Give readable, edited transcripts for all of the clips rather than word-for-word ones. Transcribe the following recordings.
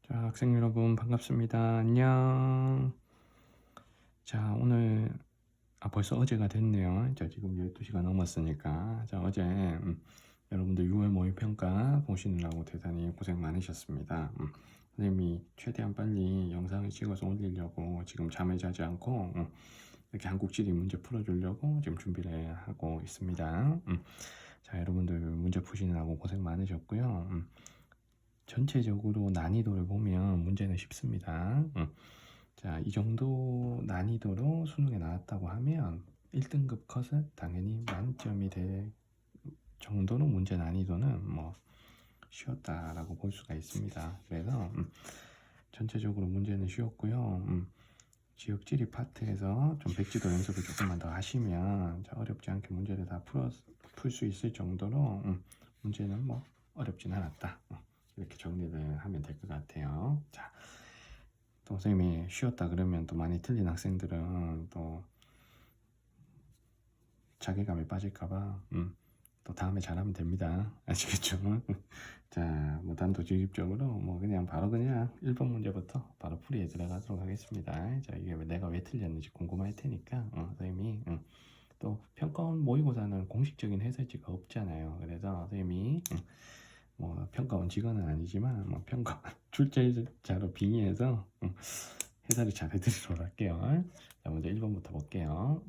자, 학생 여러분 반갑습니다. 안녕. 자, 오늘 벌써 어제가 됐네요. 자, 지금 12시가 넘었으니까. 자, 어제 여러분들 6월 모의평가 보시느라고 대단히 고생 많으셨습니다. 선생님이 최대한 빨리 영상을 찍어서 올리려고 지금 잠을 자지 않고 이렇게 한국지리 문제 풀어주려고 지금 준비를 하고 있습니다. 자, 여러분들 문제 푸시느라고 고생 많으셨고요. 전체적으로 난이도를 보면 문제는 쉽습니다. 자, 이 정도 난이도로 수능에 나왔다고 하면 1등급 컷은 당연히 만점이 될 정도로 문제 난이도는 뭐 쉬웠다라고 볼 수가 있습니다. 그래서 전체적으로 문제는 쉬웠고요. 지역지리 파트에서 좀 백지도 연습을 조금만 더 하시면 어렵지 않게 문제를 다 풀 수 있을 정도로 문제는 뭐 어렵진 않았다. 이렇게 정리를 하면 될 것 같아요. 자, 또 선생님이 쉬었다 그러면 또 많이 틀린 학생들은 또 자괴감에 빠질까봐 또 다음에 잘하면 됩니다. 아시겠죠? 자, 뭐 단도직입적으로 뭐 그냥 바로 그냥 1번 문제부터 바로 풀이에 들어가도록 하겠습니다. 자, 이게 내가 왜 틀렸는지 궁금할 테니까 선생님이 또 평가원 모의고사는 공식적인 해설지가 없잖아요. 그래서 선생님이 뭐 평가원 직원은 아니지만 뭐 평가원 출제자로 빙의해서 해설을 잘 해드리도록 할게요. 자, 먼저 1번부터 볼게요.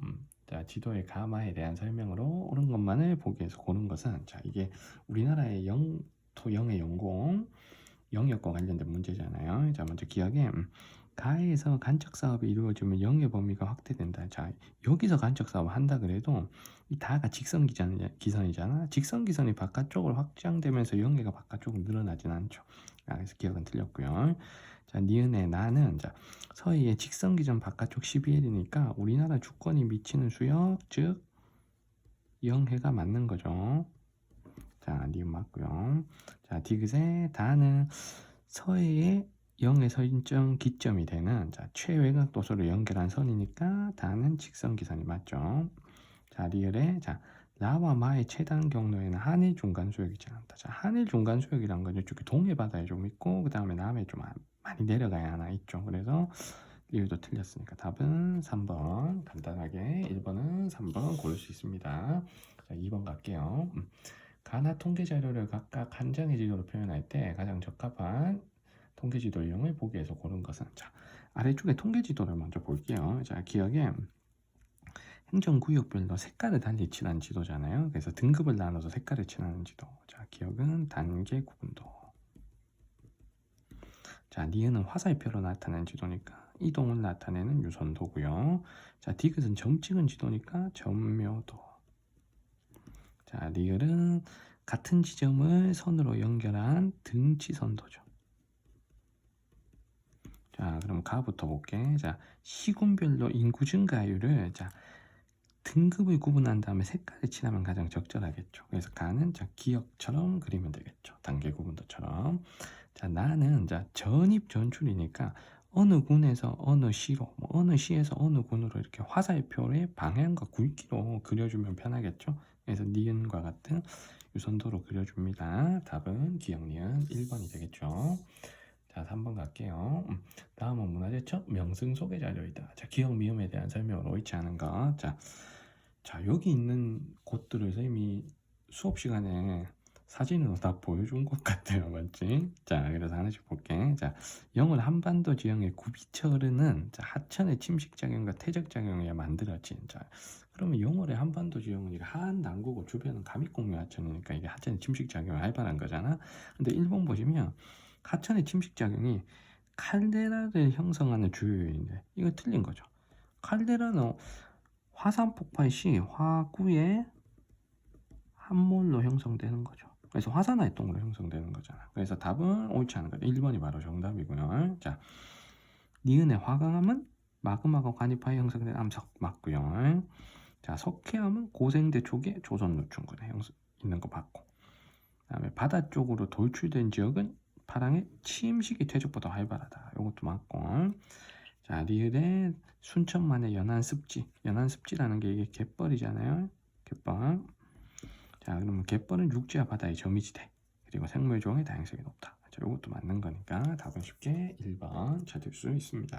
자, 지도의 가마에 대한 설명으로 옳은 것만을 보기 위해서 고른 것은, 자, 이게 우리나라의 영토 영의 영공 영역과 관련된 문제잖아요. 자, 먼저 기억에 가에서 간척 사업이 이루어지면 영의 범위가 확대된다. 자, 여기서 간척 사업을 한다 그래도 이 다가 기선이잖아. 직선 기선이 바깥쪽으로 확장되면서 영계가 바깥쪽으로 늘어나진 않죠. 그래서 기억은 틀렸고요. 자, 니은의 나는 자, 서해의 직선 기전 바깥쪽 12L이니까 우리나라 주권이 미치는 수역, 즉 영해가 맞는 거죠. 자, 니은 맞고요. 자, 디귿의 다는 서해의 영의 설정 기점이 되는 자, 최외곽 도서를 연결한 선이니까 다는 직선기선이 맞죠. 자, 리을의 자, 라와 마의 최단 경로에는 한일 중간 수역이 지난다. 자, 한일 중간 수역이란 건 이쪽에 동해 바다에 좀 있고 그 다음에 남해 좀 많이 내려가야 하나 있죠. 그래서 리을도 틀렸으니까 답은 3번. 간단하게 1번은 3번 고를 수 있습니다. 자, 2번 갈게요. 가나 통계 자료를 각각 한 장의 지도로 표현할 때 가장 적합한 통계 지도형을 보기 위해서 고른 것은, 자, 아래쪽에 통계 지도를 먼저 볼게요. 자, 기억에 행정구역별로 색깔을 달리 칠한 지도잖아요. 그래서 등급을 나눠서 색깔을 칠하는 지도. 자, 기억은 단계 구분도. 자, 니은은 화살표로 나타낸 지도니까 이동을 나타내는 유선도고요. 자, 디귿은 점 찍은 지도니까 점묘도. 자, 리을은 같은 지점을 선으로 연결한 등치선도죠. 자, 그럼 가부터 볼게. 자, 시군별로 인구 증가율을 자, 등급을 구분한 다음에 색깔을 칠하면 가장 적절하겠죠. 그래서 가는 자, 기역처럼 그리면 되겠죠. 단계 구분도처럼. 자, 나는 자, 전입 전출이니까 어느 군에서 어느 시로, 뭐 어느 시에서 어느 군으로 이렇게 화살표의 방향과 굵기로 그려주면 편하겠죠. 그래서 니은과 같은 유선도로 그려줍니다. 답은 기역 니은 1번이 되겠죠. 자, 3번 갈게요. 다음은 문화재청 명승 소개 자료이다. 자, 기억 미음에 대한 설명을 옳지 않은 것. 자, 여기 있는 곳들을 선생님이 수업 시간에 사진으로 다 보여준 것 같아요. 맞지? 자, 그래서 하나씩 볼게. 자, 영월 한반도 지형의 구비철은 자, 하천의 침식작용과 퇴적작용에 만들어진. 자, 그러면 영월의 한반도 지형은 이게 하한 남구고 주변은 감익공유 하천이니까 이게 하천의 침식작용을 활발한 거잖아. 근데 일본 보시면 하천의 침식작용이 칼데라를 형성하는 주요 요인인데 이거 틀린 거죠. 칼데라는 화산 폭발 시 화구의 함몰로 형성되는 거죠. 그래서 화산 활동으로 형성되는 거잖아. 그래서 답은 옳지 않은 거죠. 1번이 바로 정답이고요. 자, 니은의 화강암은 마그마가 관입하여 형성된 암석 맞고요. 자, 석회암은 고생대 쪽에 조선 노충군에 있는 거 맞고. 그다음에 바다 쪽으로 돌출된 지역은 파랑의 침식이 퇴적보다 활발하다. 이것도 맞고. 자, 리을의 순천만의 연안습지라는 게 이게 갯벌이잖아요. 갯벌. 자, 그러면 갯벌은 육지와 바다의 점이지대. 그리고 생물종의 다양성이 높다. 자, 이것도 맞는 거니까 답은 쉽게 1번 찾을 수 있습니다.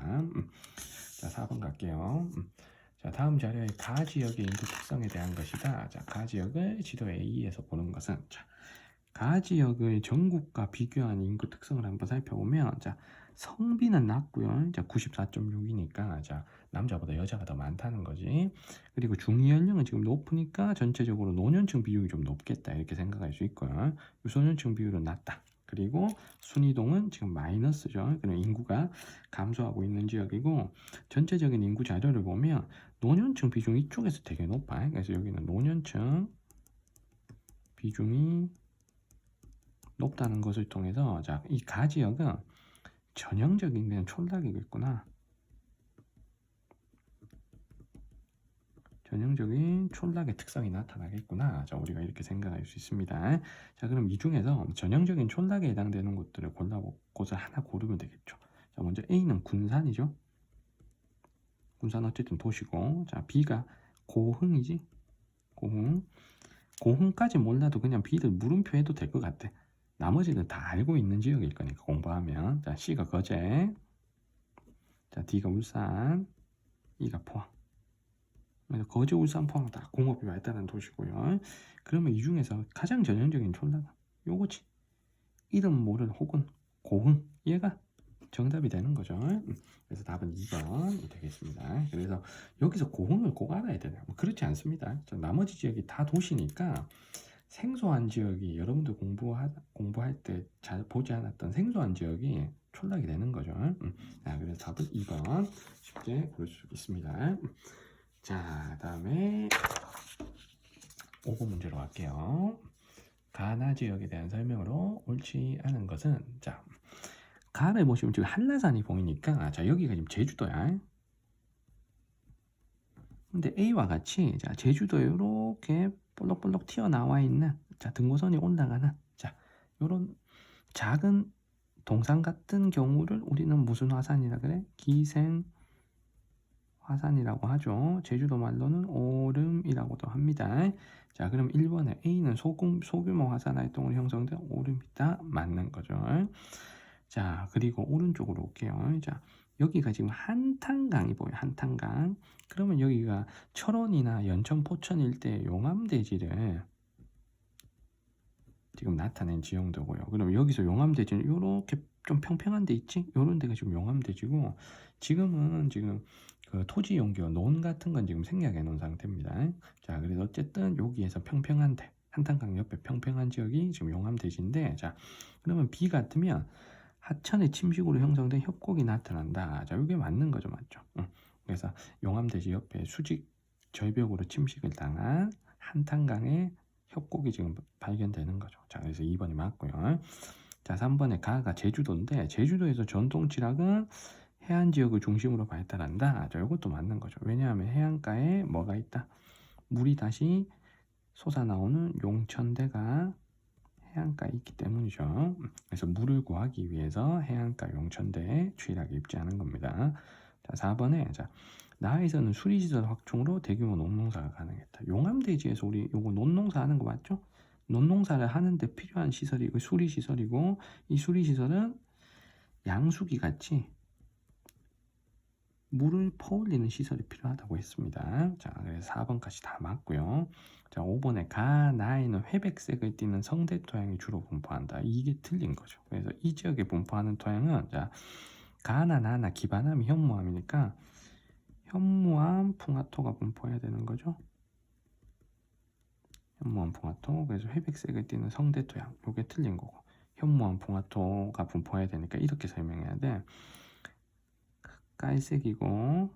자, 4번 갈게요. 자, 다음 자료의 가 지역의 인구 특성에 대한 것이다. 자, 가 지역을 지도 A에서 보는 것은, 자, 가 지역의 전국과 비교한 인구 특성을 한번 살펴보면, 자, 성비는 낮고요. 자, 94.6이니까, 자, 남자보다 여자가 더 많다는 거지. 그리고 중위 연령은 지금 높으니까 전체적으로 노년층 비율이 좀 높겠다 이렇게 생각할 수 있고요. 유소년층 비율은 낮다. 그리고 순이동은 지금 마이너스죠. 그럼 인구가 감소하고 있는 지역이고, 전체적인 인구 자료를 보면 노년층 비중이 이쪽에서 되게 높아. 그래서 여기는 노년층 비중이 높다는 것을 통해서, 자, 이 가 지역은 전형적인 그냥 촌락이겠구나. 전형적인 촌락의 특성이 나타나겠구나. 자, 우리가 이렇게 생각할 수 있습니다. 자, 그럼 이 중에서 전형적인 촌락에 해당되는 곳들을 골라보고서 하나 고르면 되겠죠. 자, 먼저 A는 군산이죠. 군산 어쨌든 도시고, 자, B가 고흥이지. 고흥. 고흥까지 몰라도 그냥 B를 물음표 해도 될 것 같아. 나머지는 다 알고 있는 지역일 거니까 공부하면. 자, C가 거제. 자, D가 울산. E가 포항. 거제, 울산, 포항 다 공업이 발달한 도시고요. 그러면 이 중에서 가장 전형적인 촌락은 요거지. 이름 모를 혹은 고흥. 얘가 정답이 되는 거죠. 그래서 답은 2번이 되겠습니다. 그래서 여기서 고흥을 꼭 알아야 되나요? 뭐 그렇지 않습니다. 나머지 지역이 다 도시니까 생소한 지역이 여러분들 공부할 때 잘 보지 않았던 생소한 지역이 촌락이 되는 거죠. 그래서 답은 2번 쉽게 고를 수 있습니다. 자, 다음에 5번 문제로 갈게요. 가나 지역에 대한 설명으로 옳지 않은 것은, 자, 가를 보시면 지금 한라산이 보이니까, 자, 여기가 지금 제주도야. 근데 A와 같이, 자, 제주도에 이렇게 볼록볼록 튀어나와 있는, 자, 등고선이 올라가는, 자, 요런 작은 동산 같은 경우를 우리는 무슨 화산이라 그래? 기생 화산이라고 하죠. 제주도 말로는 오름이라고도 합니다. 자, 그럼 1번에 A는 소규모 화산 활동으로 형성된 오름이다. 맞는 거죠. 자, 그리고 오른쪽으로 올게요. 자, 여기가 지금 한탄강이 보여요. 한탄강. 그러면 여기가 철원이나 연천, 포천 일대 용암대지를 지금 나타낸 지형도고요. 그럼 여기서 용암대지는 이렇게 좀 평평한 데 있지? 이런 데가 지금 용암대지고, 지금은 지금 그 토지 용기와 논 같은 건 지금 생략해 놓은 상태입니다. 자, 그래서 어쨌든 여기에서 평평한 데, 한탄강 옆에 평평한 지역이 지금 용암대지인데, 자, 그러면 B 같으면 하천의 침식으로 형성된 협곡이 나타난다. 자, 이게 맞는 거죠, 맞죠? 그래서 용암대지 옆에 수직 절벽으로 침식을 당한 한탄강의 협곡이 지금 발견되는 거죠. 자, 그래서 2번이 맞고요. 자, 3번에 가가 제주도인데, 제주도에서 전통 칠학은 해안 지역을 중심으로 발달한다. 자, 이것도 맞는 거죠. 왜냐하면 해안가에 뭐가 있다? 물이 다시 솟아나오는 용천대가 해안가에 있기 때문이죠. 그래서 물을 구하기 위해서 해안가 용천대에 추일하게 입지하는 겁니다. 자, 4번에, 자, 나아에서는 수리시설 확충으로 대규모 논농사가 가능했다. 용암대지에서 우리 요거 논농사 하는 거 맞죠? 논농사를 하는데 필요한 시설이 이거 수리시설이고, 이 수리시설은 양수기 같이 물을 퍼올리는 시설이 필요하다고 했습니다. 자, 그래서 4번까지 다 맞고요. 자, 5번에 가, 나에는 회백색을 띠는 성대 토양이 주로 분포한다. 이게 틀린 거죠. 그래서 이 지역에 분포하는 토양은, 자, 가나, 나나, 기반함이 현무암이니까 현무암, 풍화토가 분포해야 되는 거죠. 현무암, 풍화토. 그래서 회백색을 띠는 성대 토양. 이게 틀린 거고. 현무암, 풍화토가 분포해야 되니까 이렇게 설명해야 돼. 깔색이고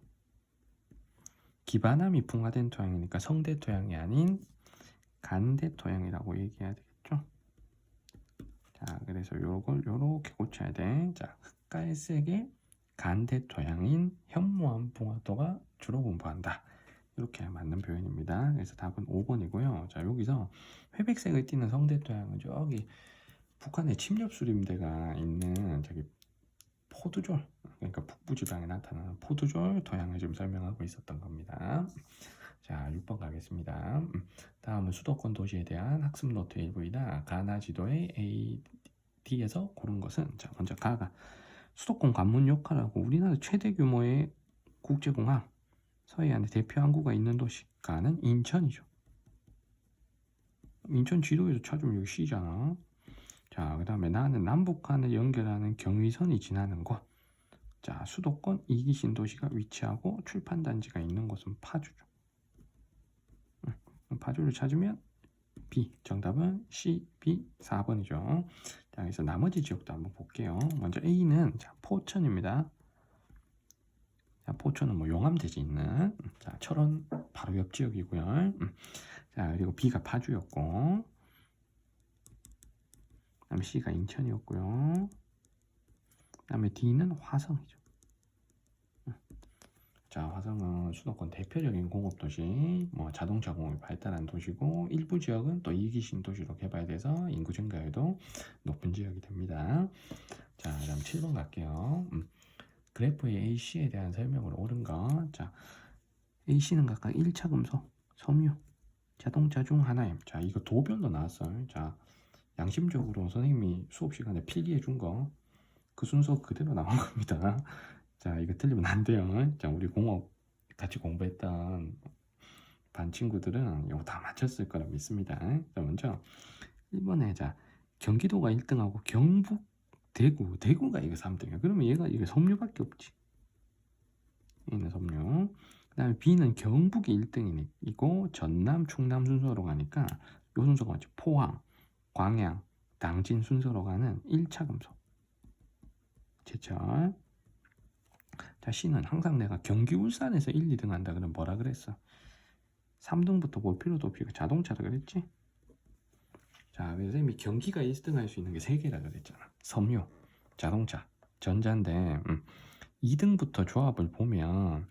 기반함이 풍화된 토양이니까 성대 토양이 아닌 간대 토양이라고 얘기해야 되겠죠. 자, 그래서 요걸 요렇게 고쳐야 돼. 자, 흑갈색의 간대 토양인 현무암 풍화토가 주로 분포한다. 이렇게 맞는 표현입니다. 그래서 답은 5번이고요. 자, 여기서 회백색을 띠는 성대 토양은 저기 북한의 침렵수림대가 있는 저기 포도졸, 그러니까 북부지방에 나타나는 포도졸 토양을 지금 설명하고 있었던 겁니다. 자, 6번 가겠습니다. 다음은 수도권 도시에 대한 학습 노트 일부이다. 가나 지도의 A, D에서 고른 것은 자 먼저 가가 수도권 관문 역할하고 우리나라 최대 규모의 국제공항 서해안에 대표 항구가 있는 도시 가는 인천이죠. 인천 지도에서 찾으면 여기 C잖아. 자, 그 다음에 나는 남북한을 연결하는 경의선이 지나는 곳. 자, 수도권 이기 신도시가 위치하고 출판단지가 있는 곳은 파주죠. 파주를 찾으면 B. 정답은 C, B 4번이죠. 자, 그래서 나머지 지역도 한번 볼게요. 먼저 A는 자, 포천입니다. 자, 포천은 뭐 용암대지 있는 자, 철원 바로 옆 지역이고요. 자, 그리고 B가 파주였고, 그다음에 C가 인천이었고요. 그다음에 D는 화성이죠. 자, 화성은 수도권 대표적인 공업도시, 뭐 자동차 공업이 발달한 도시고 일부 지역은 또 이기 신도시로 개발돼서 인구 증가에도 높은 지역이 됩니다. 자, 그다음 7번 갈게요. 그래프의 AC에 대한 설명으로 옳은 거. 자, AC는 각각 1차 금속, 섬유, 자동차 중 하나임. 자, 이거 도변도 나왔어요. 자, 양심적으로 선생님이 수업 시간에 필기해 준 거 그 순서 그대로 나온 겁니다. 자, 이거 틀리면 안 돼요. 자, 우리 공업 같이 공부했던 반 친구들은 이거 다 맞췄을 거라 믿습니다. 자, 먼저 1번에 자, 경기도가 1등하고 경북, 대구가 이거 3등이야. 그러면 얘가 이게 섬유밖에 없지. 얘는 섬유. 그 다음에 B는 경북이 1등이고 전남, 충남 순서로 가니까 요 순서가 맞죠. 포항, 광양, 당진 순서로 가는 1차 금속. 제철. 자, C는 항상 내가 경기 울산에서 1, 2등 한다 그러면 뭐라 그랬어? 3등부터 볼 필요도 없이 자동차라 그랬지? 자, 그래서 선생님이 경기가 1등 할 수 있는 게 3개라 그랬잖아. 섬유, 자동차, 전자인데 2등부터 조합을 보면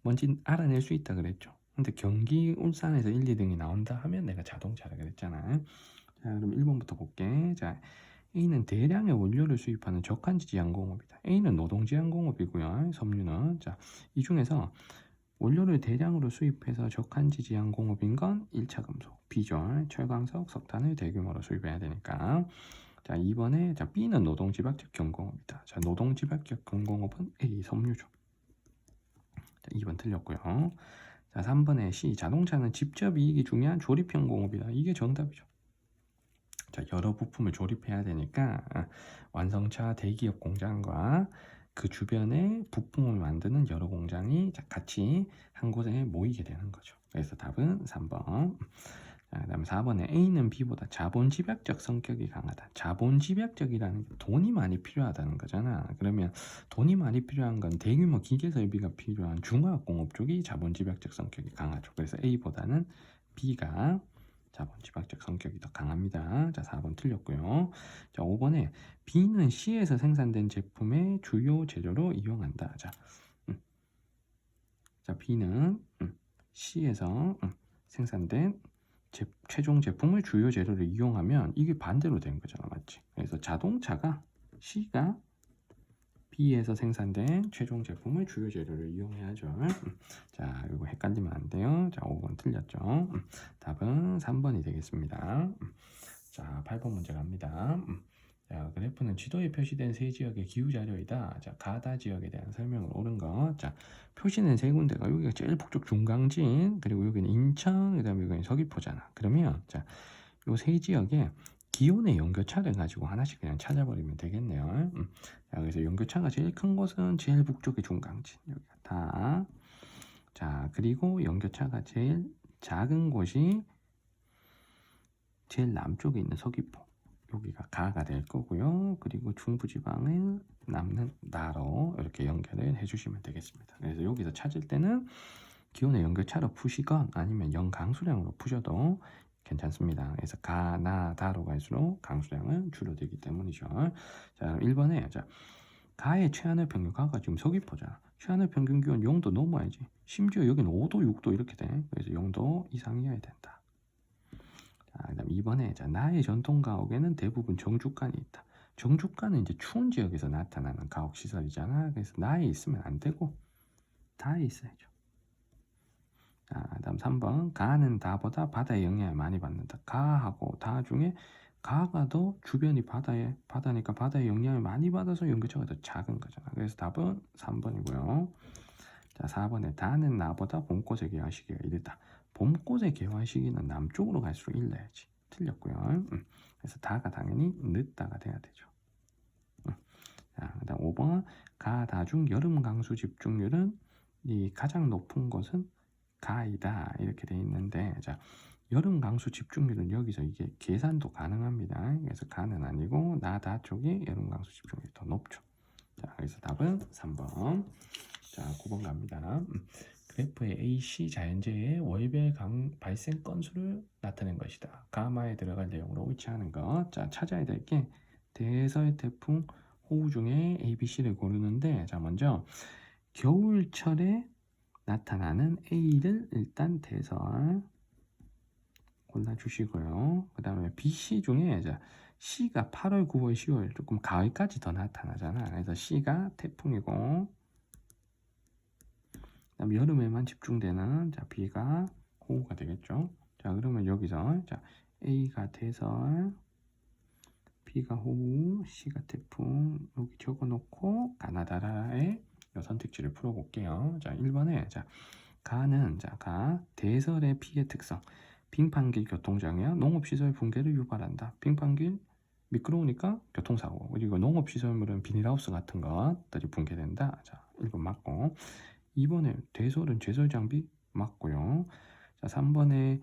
뭔지 알아낼 수 있다 그랬죠. 근데 경기 울산에서 1, 2등이 나온다 하면 내가 자동차라 그랬잖아. 자, 그럼 1번부터 볼게. 자, A는 대량의 원료를 수입하는 저간지 지향공업이다. A는 노동 지향공업이고요. 섬유는 자, 이 중에서 원료를 대량으로 수입해서 저간지 지향공업인 건 1차 금속, B죠. 철광석, 석탄을 대규모로 수입해야 되니까. 자, 2번에 자, B는 노동 집약적 경공업이다. 자, 노동 집약적 경공업은 A 섬유죠. 자, 2번 틀렸고요. 자, 3번에 C 자동차는 직접 이익이 중요한 조립형 공업이다. 이게 정답이죠. 자, 여러 부품을 조립해야 되니까 완성차 대기업 공장과 그 주변에 부품을 만드는 여러 공장이 같이 한 곳에 모이게 되는 거죠. 그래서 답은 3번. 자, 그다음에 4번에 A는 B보다 자본 집약적 성격이 강하다. 자본 집약적이라는 게 돈이 많이 필요하다는 거잖아. 그러면 돈이 많이 필요한 건 대규모 기계 설비가 필요한 중화공업 쪽이 자본 집약적 성격이 강하죠. 그래서 A보다는 B가 자본 집약적 성격이 더 강합니다. 자, 4번 틀렸고요. 자, 5번에 B는 C에서 생산된 제품의 주요 재료로 이용한다. 자, 자 B는 C에서 생산된 최종 제품을 주요 재료로 이용하면 이게 반대로 된 거잖아, 맞지? 그래서 자동차가 C가 B에서 생산된 최종 제품을 주요 재료로 이용해야죠. 자, 이거 헷갈리면 안 돼요. 자, 5번 틀렸죠. 답은 3번이 되겠습니다. 자, 8번 문제 갑니다. 자, 그래프는 지도에 표시된 세 지역의 기후 자료이다. 자, 가다 지역에 대한 설명을 옳은 거. 자, 표시는 세 군데가 여기가 제일 북쪽 중강진, 그리고 여기는 인천, 그다음에 여기는 서귀포잖아. 그러면 자, 요 세 지역에 기온의 연교차를 가지고 하나씩 그냥 찾아버리면 되겠네요. 자, 그래서 연교차가 제일 큰 곳은 제일 북쪽의 중강진, 여기가 다. 자, 그리고 연교차가 제일 작은 곳이 제일 남쪽에 있는 서귀포, 여기가 가가 될 거고요. 그리고 중부지방에 남는 나로 이렇게 연결을 해주시면 되겠습니다. 그래서 여기서 찾을 때는 기온의 연교차로 푸시건 아니면 연강수량으로 푸셔도 괜찮습니다. 그래서 가, 나, 다로 갈수록 강수량은 줄어들기 때문이죠. 자, 1번에 자, 가의 최하늘 평균, 가가 지금 서귀포잖아. 최하늘 평균 기온 0도 넘어야지. 심지어 여기는 5도, 6도 이렇게 돼. 그래서 0도 이상이어야 된다. 자, 그다음 2번에 자, 나의 전통 가옥에는 대부분 정주간이 있다. 정주간은 이제 추운 지역에서 나타나는 가옥 시설이잖아. 그래서 나에 있으면 안 되고 다에 있어야죠. 자, 그다음 3번 가는 다보다 바다의 영향을 많이 받는다. 가하고 다 중에 가가 더 주변이 바다니까 바다의 영향을 많이 받아서 연결차가 더 작은 거잖아. 그래서 답은 3번이고요. 자, 4번에 다는 나보다 봄꽃의 개화 시기가 이르다. 봄꽃의 개화 시기는 남쪽으로 갈수록 일러야지. 틀렸고요. 그래서 다가 당연히 늦다가 돼야 되죠. 자, 그다음 5번 가다중 여름 강수 집중률은 이 가장 높은 곳은 가이다 이렇게 돼 있는데, 자, 여름 강수 집중률은 여기서 이게 계산도 가능합니다. 그래서 가는 아니고 나다 쪽이 여름 강수 집중률이 더 높죠. 자, 그래서 답은 3번. 자, 9번 갑니다. 그래프의 AC 자연재해의 월별 발생 건수를 나타낸 것이다. 가마에 들어갈 내용으로 위치하는 것. 자, 찾아야 될 게 대설 태풍 호우 중에 A, B, C를 고르는데, 자, 먼저 겨울철에 나타나는 A를 일단 대설 골라주시고요. 그 다음에 B, C 중에 자, C가 8월, 9월, 10월 조금 가을까지 더 나타나잖아. 그래서 C가 태풍이고, 그다음 여름에만 집중되는 자, B가 호우가 되겠죠. 자, 그러면 여기서 자, A가 대설, B가 호우, C가 태풍 여기 적어놓고 가나다라의 선택지를 풀어볼게요. 자, 1번에 자, 가는 자, 가 대설의 피해 특성. 빙판길 교통장애와 농업시설 붕괴를 유발한다. 빙판길 미끄러우니까 교통사고, 그리고 농업시설물은 비닐하우스 같은 것들이 붕괴된다. 자, 1번 맞고, 2번에 대설은 제설장비 맞고요. 자, 3번에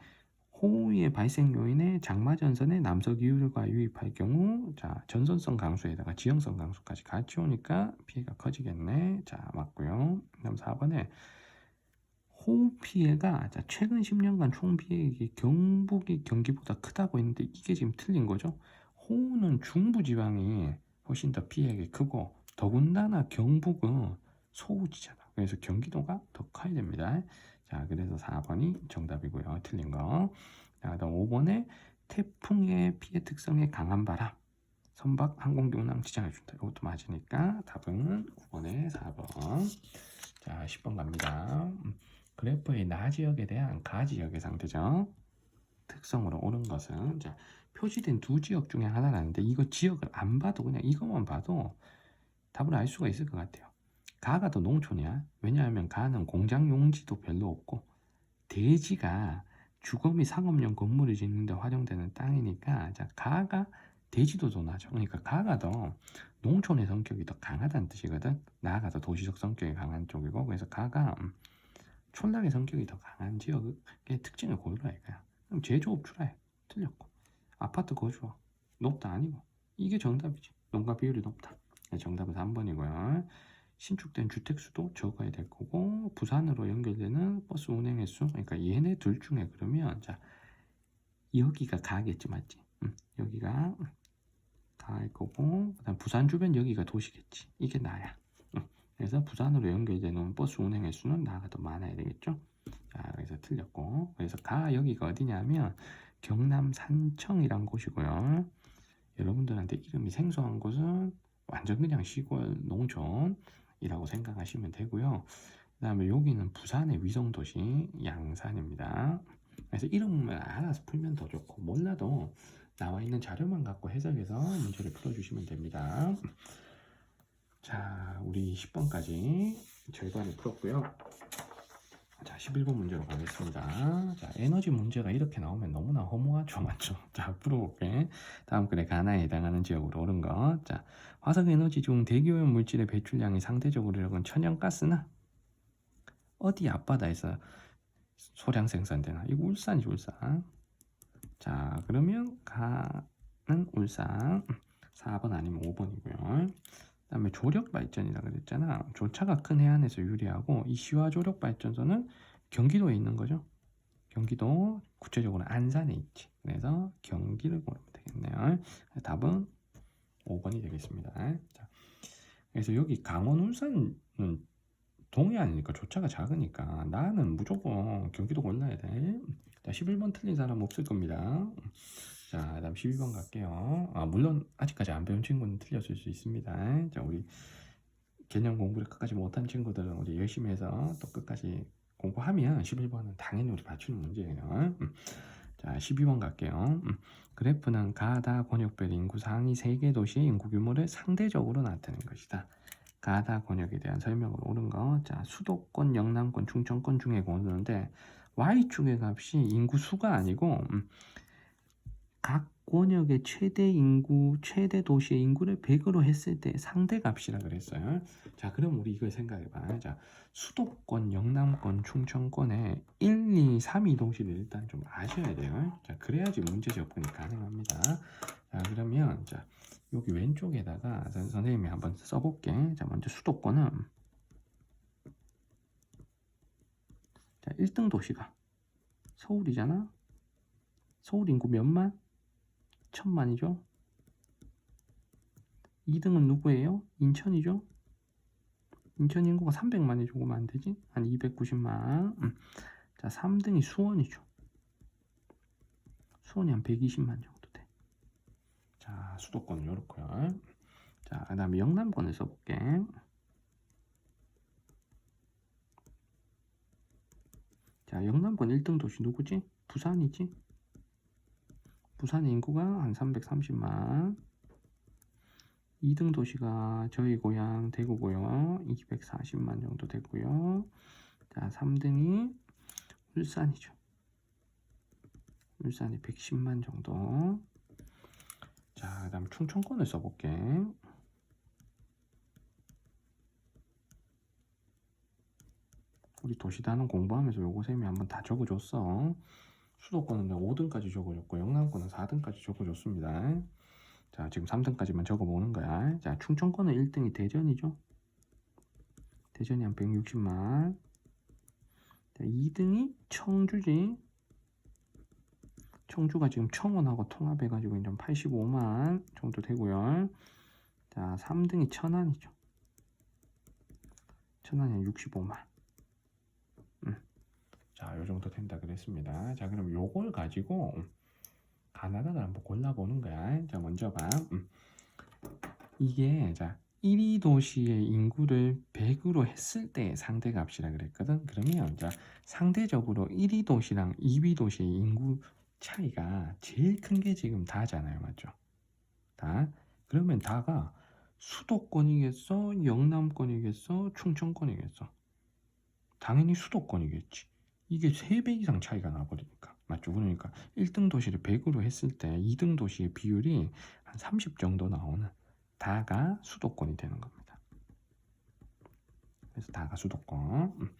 호우의 발생 요인에 장마전선에 남서기울과 유입할 경우, 자, 전선성 강수에다가 지형성 강수까지 같이 오니까 피해가 커지겠네. 자, 맞고요. 그다음 4번에 호우 피해가 자, 최근 10년간 총 피해액이 경북이 경기보다 크다고 했는데 이게 지금 틀린 거죠. 호우는 중부지방이 훨씬 더 피해액이 크고, 더군다나 경북은 소우지잖아. 그래서 경기도가 더 커야 됩니다. 자, 그래서 4번이 정답이고요. 틀린 거. 자, 그다음 5번에 태풍의 피해 특성에 강한 바람, 선박 항공경랑 지장을 준다. 이것도 맞으니까 답은 9번에 4번. 자, 10번 갑니다. 그래프의 나 지역에 대한 가 지역의 상대적 특성으로 옳은 것은, 자, 표시된 두 지역 중에 하나라는데 이거 지역을 안 봐도 그냥 이것만 봐도 답을 알 수가 있을 것 같아요. 가가 더 농촌이야. 왜냐하면 가는 공장 용지도 별로 없고 대지가 주거 및 상업용 건물을 짓는 데 활용되는 땅이니까, 자, 가가 대지도 더 나죠. 그러니까 가가 더 농촌의 성격이 더 강하다는 뜻이거든. 나가 더 도시적 성격이 강한 쪽이고, 그래서 가가 촌락의 성격이 더 강한 지역의 특징을 고르라 이거야. 그럼 제조업 출하해. 틀렸고, 아파트 거주어 높다 아니고, 이게 정답이지. 농가 비율이 높다. 정답은 3번이고요. 신축된 주택수도 적어야 될 거고, 부산으로 연결되는 버스 운행 횟수, 그러니까 얘네 둘 중에 그러면 자, 여기가 가겠지, 맞지? 여기가 가일 거고, 그다음 부산 주변 여기가 도시겠지. 이게 나야. 그래서 부산으로 연결되는 버스 운행 횟수는 나가 더 많아야 되겠죠. 자, 그래서 틀렸고, 그래서 가 여기가 어디냐면 경남 산청이란 곳이고요. 여러분들한테 이름이 생소한 곳은 완전 그냥 시골 농촌이라고 생각하시면 되고요. 그 다음에 여기는 부산의 위성도시 양산입니다. 그래서 이름을 알아서 풀면 더 좋고, 몰라도 나와 있는 자료만 갖고 해석해서 문제를 풀어주시면 됩니다. 자, 우리 10번까지 절반을 풀었고요. 자, 11번 문제로 가겠습니다. 자, 에너지 문제가 이렇게 나오면 너무나 허무하죠, 맞죠? 자, 풀어볼게. 다음 글에 가나에 해당하는 지역으로 옳은 것. 자, 화석 에너지 중 대기오염 물질의 배출량이 상대적으로 적은 천연가스는 어디 앞바다에서 소량 생산되나? 이거 울산이지, 울산. 자, 그러면 가는 울산. 4번 아니면 5번이고요. 그 다음에 조력 발전이라 그랬잖아. 조차가 큰 해안에서 유리하고, 이 시화 조력 발전소는 경기도에 있는 거죠. 경기도, 구체적으로 안산에 있지. 그래서 경기를 고르면 되겠네요. 답은 5번이 되겠습니다. 자, 그래서 여기 강원, 울산은 동해안이니까 조차가 작으니까 나는 무조건 경기도 골라야 돼. 자, 11번 틀린 사람 없을 겁니다. 자, 그다음 12번 갈게요. 물론 아직까지 안 배운 친구는 틀렸을 수 있습니다. 자, 우리 개념 공부를 끝까지 못한 친구들은 우리 열심히 해서 또 끝까지 공부하면 11번은 당연히 우리 맞추는 문제예요. 자, 12번 갈게요. 그래프는 가다 권역별 인구 상위 3개 도시의 인구 규모를 상대적으로 나타낸 것이다. 가다 권역에 대한 설명을 옳은 거. 자, 수도권, 영남권, 충청권 중에 고르는데 Y축의 값이 인구 수가 아니고 각 권역의 최대 인구, 최대 도시의 인구를 100으로 했을 때 상대 값이라 그랬어요. 자, 그럼 우리 이걸 생각해봐. 자, 수도권, 영남권, 충청권의 1, 2, 3위 도시를 일단 좀 아셔야 돼요. 자, 그래야지 문제 접근이 가능합니다. 자, 그러면 자, 여기 왼쪽에다가 선생님이 한번 써볼게. 자, 먼저 수도권은 자, 1등 도시가 서울이잖아. 서울 인구 몇만? 1000만이죠. 2등은 누구예요? 인천이죠. 인천 인구가 300만이 조금 안 되지? 한 290만. 자, 3등이 수원이죠. 수원이 한 120만 정도 돼. 자, 수도권은 요렇고요. 자, 그 다음에 영남권을 써볼게. 자, 영남권 1등 도시 누구지? 부산이지? 부산의 인구가 한 330만. 2등 도시가 저희 고향 대구고요. 240만 정도 되고요. 자, 3등이 울산이죠. 울산이 110만 정도. 자, 그 다음 충청권을 써볼게. 우리 도시단원 공부하면서 요거 쌤이 한번 다 적어줬어. 수도권은 5등까지 적어줬고 영남권은 4등까지 적어줬습니다. 자, 지금 3등까지만 적어보는 거야. 자, 충청권은 1등이 대전이죠. 대전이 한 160만. 자, 2등이 청주지. 청주가 지금 청원하고 통합해가지고 이제 85만 정도 되고요. 자, 3등이 천안이죠. 천안이 한 65만. 자, 요 정도 된다 그랬습니다. 자, 그럼 요걸 가지고 가나다를 한번 골라보는 거야. 자, 먼저 봐. 이게 자 1위 도시의 인구를 100으로 했을 때 상대값이라 그랬거든. 그러면 자 상대적으로 1위 도시랑 2위 도시의 인구 차이가 제일 큰 게 지금 다잖아요, 맞죠? 다. 그러면 다가 수도권이겠어, 영남권이겠어, 충청권이겠어? 당연히 수도권이겠지. 이게 3배 이상 차이가 나버리니까. 맞죠? 그러니까 1등 도시를 100으로 했을 때 2등 도시의 비율이 한 30 정도 나오는 다가 수도권이 되는 겁니다. 그래서 다가 수도권.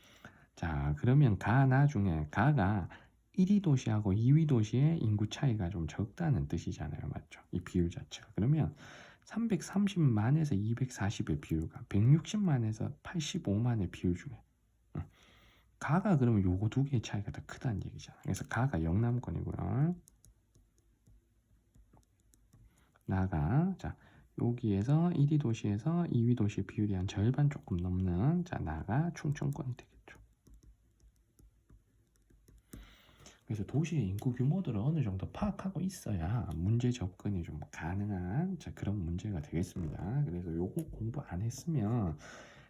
자, 그러면 가나 중에 가가 1위 도시하고 2위 도시의 인구 차이가 좀 적다는 뜻이잖아요. 맞죠? 이 비율 자체가. 그러면 330만에서 240의 비율과 160만에서 85만의 비율 중에 가가 그러면 요거 두 개의 차이가 더 크다는 얘기잖아. 그래서 가가 영남권이고요. 나가 자 여기에서 1위 도시에서 2위 도시 비율이 한 절반 조금 넘는 자 나가 충청권이 되겠죠. 그래서 도시의 인구 규모들을 어느 정도 파악하고 있어야 문제 접근이 좀 가능한 자 그런 문제가 되겠습니다. 그래서 요거 공부 안 했으면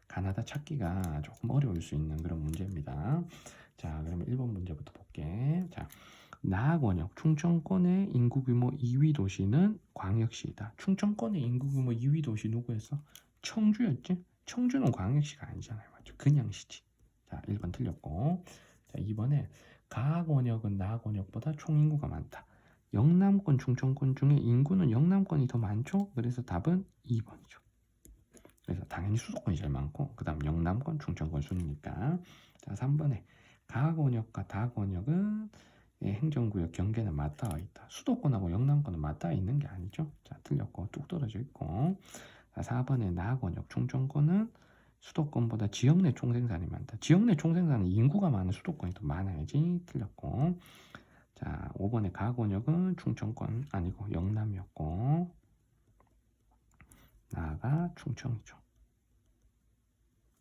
가나다 찾기가 조금 어려울 수 있는 그런 문제입니다. 자, 그러면 1번 문제부터 볼게. 자, 나권역 충청권의 인구 규모 2위 도시는 광역시이다. 충청권의 인구 규모 2위 도시 누구였어? 청주였지? 청주는 광역시가 아니잖아요. 맞죠? 그냥 시지. 자, 1번 틀렸고. 자, 2번에 가권역은 나권역보다 총인구가 많다. 영남권, 충청권 중에 인구는 영남권이 더 많죠? 그래서 답은 2번이죠. 그래서 당연히 수도권이 제일 많고 그 다음 영남권, 충청권 순이니까. 자, 3번에 가권역과 다권역은 행정구역 경계는 맞닿아 있다. 수도권하고 영남권은 맞닿아 있는 게 아니죠. 자, 틀렸고 뚝 떨어져 있고. 자, 4번에 나권역, 충청권은 수도권보다 지역 내 총생산이 많다. 지역 내 총생산은 인구가 많은 수도권이 더 많아야지. 틀렸고. 자, 5번에 가권역은 충청권 아니고 영남이었고 나가 충청이죠.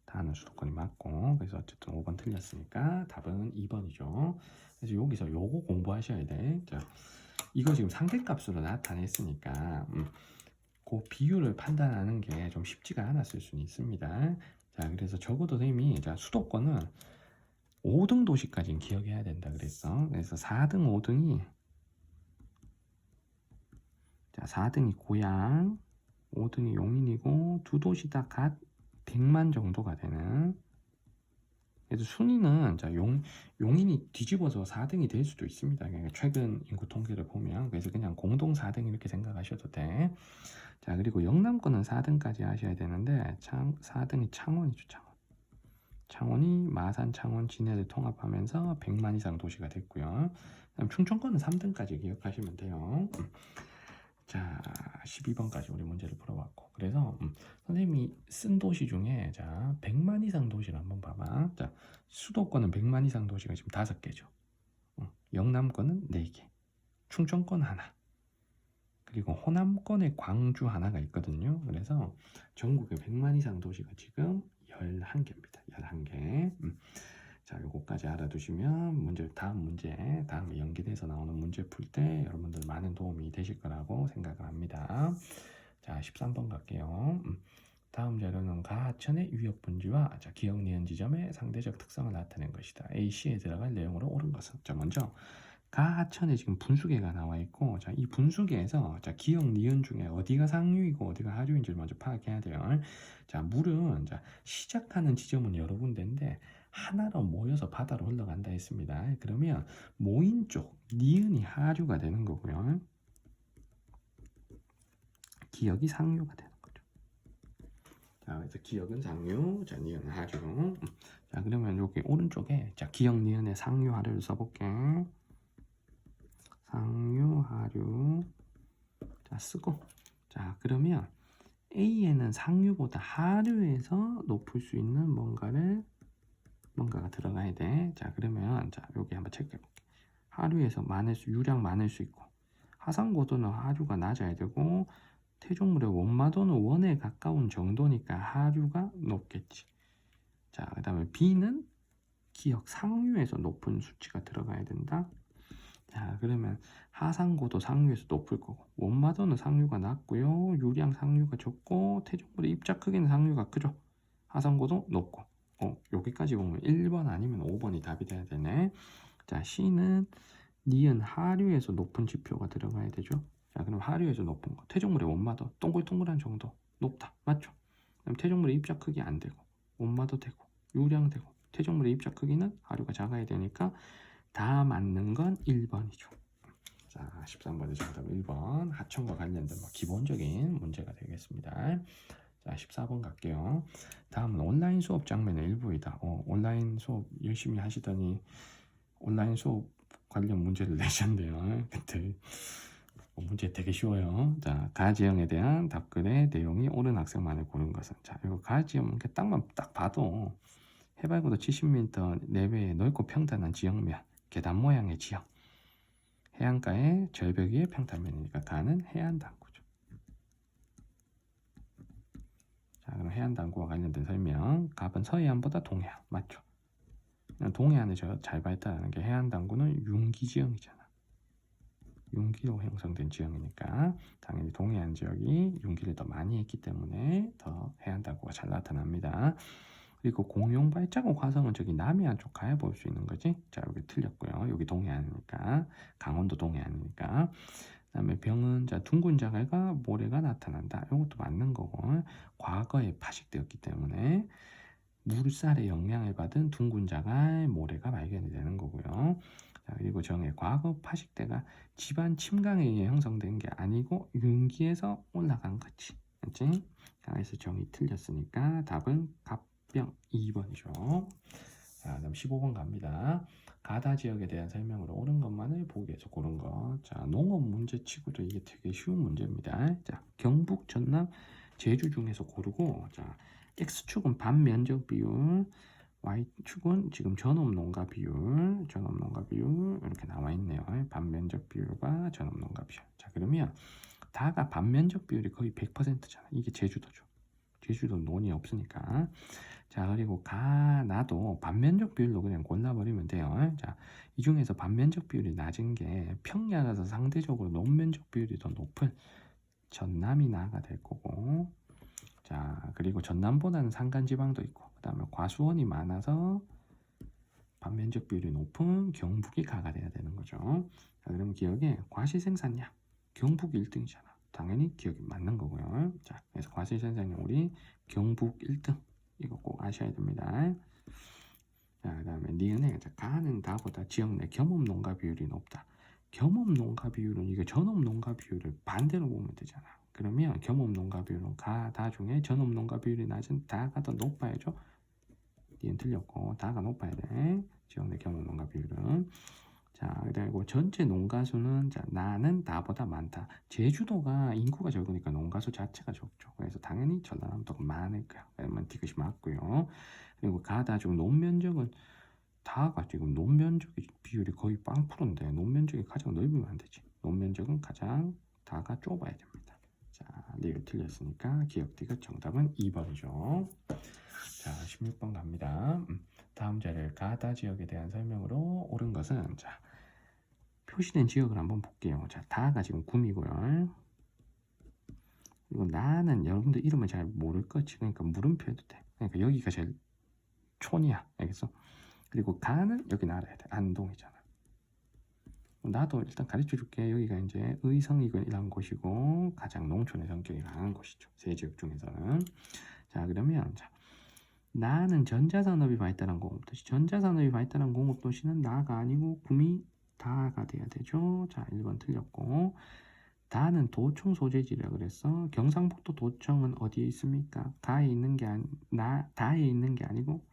다는 수도권이 맞고 그래서 어쨌든 5번 틀렸으니까 답은 2번이죠. 그래서 여기서 요거 공부하셔야 돼. 자, 이거 지금 상대값으로 나타냈으니까 그 비율을 판단하는 게 좀 쉽지가 않았을 수는 있습니다. 자, 그래서 적어도 쌤이 자 수도권은 5등 도시까지는 기억해야 된다 그랬어. 그래서 4등, 5등이 자, 4등이 고양, 5등이 용인이고 두 도시 다 갓 100만 정도가 되는. 그래서 순위는 자, 용인이 뒤집어서 4등이 될 수도 있습니다. 그러니까 최근 인구 통계를 보면. 그래서 그냥 공동 4등 이렇게 생각하셔도 돼. 자, 그리고 영남권은 4등까지 하셔야 되는데 4등이 창원이죠. 창원이 마산, 창원, 진해를 통합하면서 100만 이상 도시가 됐고요. 그다음 충청권은 3등까지 기억하시면 돼요. 자, 12번까지 우리 문제를 풀어봤고, 그래서 선생님이 쓴 도시 중에 자 100만 이상 도시를 한번 봐봐. 자, 수도권은 100만 이상 도시가 지금 5개죠. 영남권은 4개, 충청권 하나, 그리고 호남권에 광주 하나가 있거든요. 그래서 전국에 100만 이상 도시가 지금 11개입니다. 11개. 자, 요거까지 알아두시면 다음 문제, 다음에 연계돼서 나오는 문제 풀 때 여러분들 많은 도움이 되실 거라고 생각을 합니다. 자, 13번 갈게요. 다음 자료는 가하천의 유역 분지와 자, 기역 니은 지점의 상대적 특성을 나타낸 것이다. AC에 들어갈 내용으로 옳은 것은. 자, 먼저 가하천에 지금 분수계가 나와 있고, 자, 이 분수계에서 자, 기역 니은 중에 어디가 상류이고 어디가 하류인지를 먼저 파악해야 돼요. 자, 물은 자, 시작하는 지점은 여러 군데인데 하나로 모여서 바다로 흘러간다 했습니다. 그러면 모인 쪽 니은이 하류가 되는 거고요. 기역이 상류가 되는 거죠. 자, 그래서 기역은 상류, 자, 니은은 하류. 자, 그러면 여기 오른쪽에 자, 기역 니은의 상류 하류를 써볼게. 상류 하류. 자, 쓰고. 자, 그러면 A에는 상류보다 하류에서 높을 수 있는 뭔가가 들어가야 돼. 자, 그러면 자, 여기 한번 체크해 볼게. 하류에서 유량 많을 수 있고, 하산고도는 하류가 낮아야 되고, 태종물의 원마도는 원에 가까운 정도니까 하류가 높겠지. 자, 그 다음에 B는 기역 상류에서 높은 수치가 들어가야 된다. 자, 그러면 하산고도 상류에서 높을 거고, 원마도는 상류가 낮고요, 유량 상류가 적고, 태종물의 입자 크기는 상류가 크죠. 하산고도 높고. 여기까지 보면 1번 아니면 5번이 답이 돼야 되네. 자, C는 니은 하류에서 높은 지표가 들어가야 되죠. 자, 그럼 하류에서 높은 거. 태종물의 원마도 동글동글한 정도 높다. 맞죠? 그럼 태종물의 입자 크기 안 되고, 원마도 되고, 유량 되고, 태종물의 입자 크기는 하류가 작아야 되니까 다 맞는 건 1번이죠. 자, 13번의 정답 1번. 하천과 관련된 기본적인 문제가 되겠습니다. 자, 14번 갈게요. 다음은 온라인 수업 장면의 일부이다. 온라인 수업 열심히 하시더니 온라인 수업 관련 문제를 내셨네요. 근데 문제 되게 쉬워요. 자, 가지형에 대한 답글의 내용이 옳은 학생만을 고른 것은. 자, 이거 가지형 땅만 딱 봐도 해발고도 70m 내외의 넓고 평탄한 지형면, 계단 모양의 지형, 해안가의 절벽 위의 평탄면이니까 가는 해안당구죠. 자, 그럼 해안당구와 관련된 설명. 갑은 서해안보다 동해안. 맞죠? 동해안을 잘 발달하는 게 해안당구는 융기지형이잖아. 융기로 형성된 지형이니까 당연히 동해안 지역이 융기를 더 많이 했기 때문에 더 해안당구가 잘 나타납니다. 그리고 공룡 발자국 화성은 저기 남해안 쪽 가야 볼 수 있는 거지. 자, 여기 틀렸고요. 여기 동해안이니까, 강원도 동해안이니까. 그다음에 병은 자, 둥근 자갈과 모래가 나타난다. 이것도 맞는 거고, 과거에 파식되었기 때문에 물살의 영향을 받은 둥근 자갈, 모래가 발견이 되는 거고요. 자, 그리고 정의 과거 파식대가 집안 침강에 의해 형성된 게 아니고 융기에서 올라간 거지. 그렇지? 자, 그래서 정의 틀렸으니까 답은 갑병 2번이죠. 자, 그다음 15번 갑니다. 가다 지역에 대한 설명으로 옳은 것만을 보기에서 고른 것. 자, 농업 문제 치고도 이게 되게 쉬운 문제입니다. 자, 경북, 전남, 제주 중에서 고르고, 자, X축은 반면적 비율, Y축은 지금 전업농가 비율 이렇게 나와 있네요. 반면적 비율과 전업농가 비율. 자, 그러면 다가 반면적 비율이 거의 100%잖아. 이게 제주도죠. 제주도 논이 없으니까. 자, 그리고 나도 반면적 비율로 그냥 골라버리면 돼요. 자, 이 중에서 반면적 비율이 낮은 게 평야라서 상대적으로 논면적 비율이 더 높은 전남이 나가 될 거고, 자, 그리고 전남보다는 산간지방도 있고, 그 다음에 과수원이 많아서 반면적 비율이 높은 경북이 가가 돼야 되는 거죠. 자, 그럼 기억에 과시 생산량 경북이 1등이잖아. 당연히 기억이 맞는 거고요. 자, 그래서 과실 생산량 우리 경북 1등 이거 꼭 아셔야 됩니다. 자, 그다음에 니은에 가는 다보다 지역 내 겸업 농가 비율이 높다. 겸업 농가 비율은 이거 전업 농가 비율을 반대로 보면 되잖아. 그러면 겸업 농가 비율은 가, 다 중에 전업 농가 비율이 낮은 다가 더 높아야죠. 니은 틀렸고 다가 높아야 돼. 지역 내 겸업 농가 비율은. 자, 그리고 전체 농가수는 자, 나는 나보다 많다. 제주도가 인구가 적으니까 농가수 자체가 적죠. 그래서 당연히 전라남도가 많을 거야. 그러면 디귿이 맞고요. 그리고 가다 중 논면적은 다가 지금 논면적의 비율이 거의 0%인데 논면적이 가장 넓으면 안 되지. 논면적은 가장 다가 좁아야 됩니다. 자, 이거 틀렸으니까 기억 디귿 정답은 2번이죠. 자, 16번 갑니다. 다음 자를 가다 지역에 대한 설명으로 옳은 것은 자, 표시된 지역을 한번 볼게요. 자, 다가 지금 구미고요. 그리고 나는 여러분들 이름을 잘 모를 거지. 그러니까 물음표 해도 돼. 그러니까 여기가 제일 촌이야. 알겠어? 그리고 가는 여기는 알아야 돼. 안동이잖아. 나도 일단 가르쳐 줄게. 여기가 이제 의성이라는 곳이고 가장 농촌의 성격이 강한 곳이죠. 세 지역 중에서는. 자, 그러면 자, 나는 전자산업이 발달한 공업도시. 전자산업이 발달한 공업도시는 나가 아니고 구미 다가 돼야 되죠. 자, 1번 틀렸고 다는 도청 소재지라 그랬어. 경상북도 도청은 어디에 있습니까? 가에 있는 게 다에 있는 게 아니고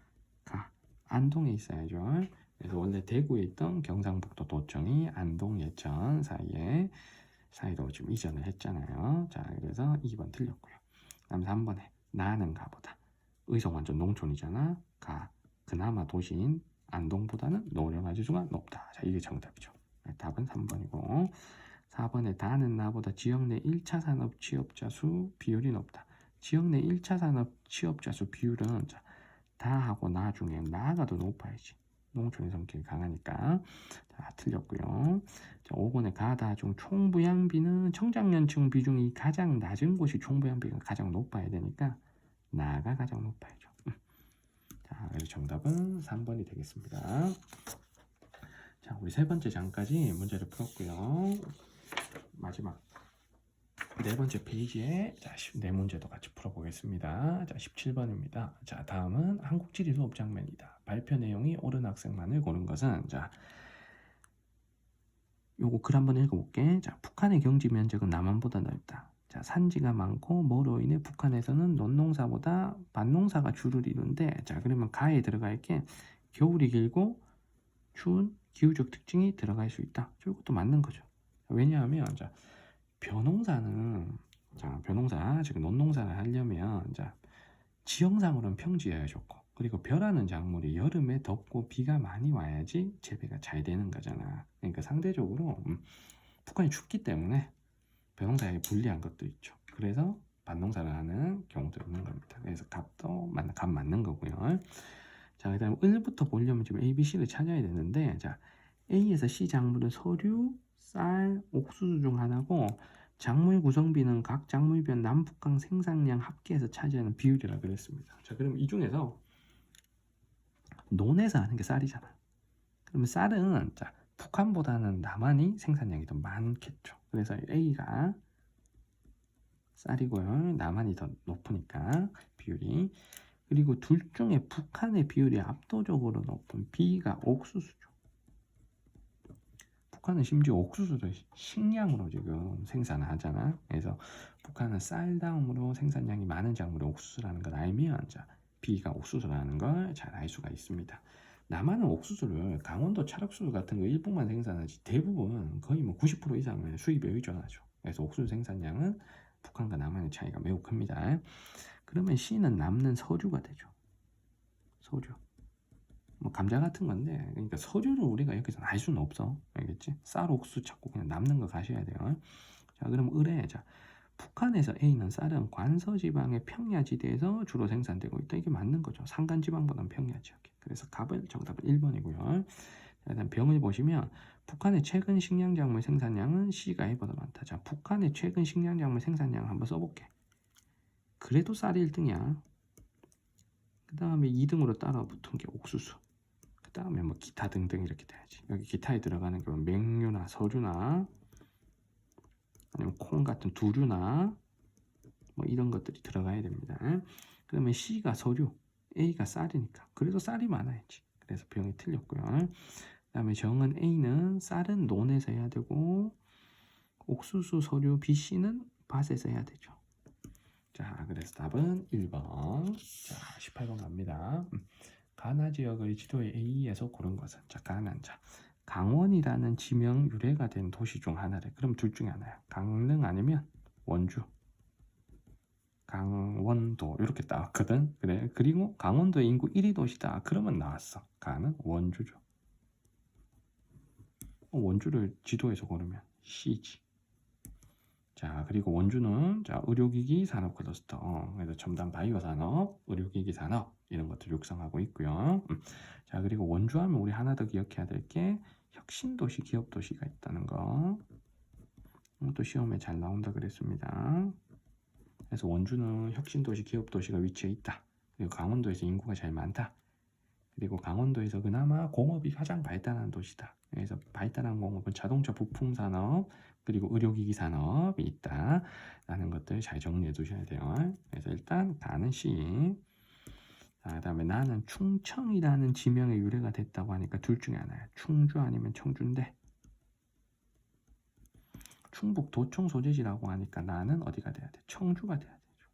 가 안동에 있어야죠. 그래서 원래 대구에 있던 경상북도 도청이 안동 예천 사이로 지금 이전을 했잖아요. 자, 그래서 2번 틀렸고요. 그다음 3번에 나는 가보다. 의성 완전 농촌이잖아. 가 그나마 도시인 안동보다는 노령화 지수가 높다. 자, 이게 정답이죠. 답은 3번이고 4번에 다는 나보다 지역 내 1차 산업 취업자 수 비율이 높다. 지역 내 1차 산업 취업자 수 비율은 자, 다하고 나 중에 나가 더 높아야지. 농촌의 성격이 강하니까. 자, 틀렸고요. 자, 5번에 가다 중 총부양비는 청장년층 비중이 가장 낮은 곳이 총부양비가 가장 높아야 되니까 나가 가장 높아야죠. 자, 그래서 정답은 3번이 되겠습니다. 자, 우리 세 번째 장까지 문제를 풀었고요. 마지막 네 번째 페이지에 자, 네 문제도 같이 풀어보겠습니다. 자, 17번입니다. 자, 다음은 한국지리 수업 장면이다. 발표 내용이 옳은 학생만을 고른 것은 자, 요거 글 한번 읽어볼게. 자, 북한의 경지 면적은 남한보다 넓다. 자, 산지가 많고 뭐로 인해 북한에서는 논농사보다 밭농사가 주를 이루는데 자, 그러면 가에 들어갈 게 겨울이 길고 추운 기후적 특징이 들어갈 수 있다. 이것도 맞는 거죠. 왜냐하면 자, 벼농사는 자, 벼농사 지금 논농사를 하려면 자, 지형상으로는 평지여야 좋고 그리고 벼라는 작물이 여름에 덥고 비가 많이 와야지 재배가 잘 되는 거잖아. 그러니까 상대적으로 북한이 춥기 때문에 벼농사에 불리한 것도 있죠. 그래서 밭농사를 하는 경우도 있는 겁니다. 그래서 값 맞는 거고요. 자, 그 다음에 1부터 보려면 지금 A, B, C를 찾아야 되는데 자, A에서 C 작물은 서류, 쌀, 옥수수 중 하나고 작물 구성비는 각 작물별 남북강 생산량 합계해서 차지하는 비율이라 그랬습니다. 자, 그럼 이 중에서 논에서 하는 게 쌀이잖아. 그러면 쌀은 자, 북한보다는 남한이 생산량이 더 많겠죠. 그래서 A가 쌀이고요. 남한이 더 높으니까 비율이. 그리고 둘 중에 북한의 비율이 압도적으로 높은 B가 옥수수죠. 북한은 심지어 옥수수도 식량으로 지금 생산을 하잖아. 그래서 북한은 쌀 다음으로 생산량이 많은 작물이 옥수수라는 걸 알면 자, B가 옥수수라는 걸 잘 알 수가 있습니다. 남한은 옥수수를 강원도 찰옥수수 같은 거 일부만 생산하지 대부분 거의 뭐 90% 이상을 수입에 의존하죠. 그래서 옥수수 생산량은 북한과 남한의 차이가 매우 큽니다. 그러면 C는 남는 서류가 되죠. 서류. 뭐 감자 같은 건데 그러니까 서류를 우리가 여기서 알 수는 없어. 알겠지? 쌀, 옥수 찾고 그냥 남는 거 가셔야 돼요. 자, 그럼 을에 자, 북한에서 A는 쌀은 관서지방의 평야지대에서 주로 생산되고 있다. 이게 맞는 거죠. 산간지방보다는 평야지역에. 그래서 갑을 정답은 1번이고요. 일단 병을 보시면 북한의 최근 식량작물 생산량은 C가 A보다 많다. 자, 북한의 최근 식량작물 생산량 한번 써볼게. 그래도 쌀이 1등이야. 그 다음에 2등으로 따라 붙은 게 옥수수. 그 다음에 뭐 기타 등등 이렇게 돼야지. 여기 기타에 들어가는 게 맹류나 서류나 아니면 콩 같은 두류나 뭐 이런 것들이 들어가야 됩니다. 그러면 C가 서류, A가 쌀이니까 그래도 쌀이 많아야지. 그래서 병이 틀렸고요. 그 다음에 정은 A는 쌀은 논에서 해야 되고 옥수수 서류 BC는 밭에서 해야 되죠. 자, 그래서 답은 1번. 자, 18번 갑니다. 가나 지역의 지도의 A에서 고른 것은 자, 가나는 자 강원이라는 지명 유래가 된 도시 중 하나래. 그럼 둘 중에 하나야. 강릉 아니면 원주. 강원도 이렇게 나왔거든. 그래. 그리고 강원도의 인구 1위 도시다. 그러면 나왔어. 가는 원주죠. 원주를 지도에서 고르면 C지. 자, 그리고 원주는 자, 의료기기 산업 클러스터. 그래서 첨단 바이오 산업, 의료기기 산업 이런 것들 육성하고 있고요. 자, 그리고 원주하면 우리 하나 더 기억해야 될 게 혁신도시, 기업도시가 있다는 거. 또 시험에 잘 나온다 그랬습니다. 그래서 원주는 혁신도시, 기업도시가 위치해 있다. 그리고 강원도에서 인구가 제일 많다. 그리고 강원도에서 그나마 공업이 가장 발달한 도시다. 그래서 발달한 공업은 자동차 부품 산업 그리고 의료기기 산업이 있다라는 것들 잘 정리해 두셔야 돼요. 그래서 일단 가는 C. 자, 그다음에 나는 충청이라는 지명의 유래가 됐다고 하니까 둘 중에 하나야. 충주 아니면 청주인데 충북 도청 소재지라고 하니까 나는 어디가 돼야 돼? 청주가 돼야 되죠.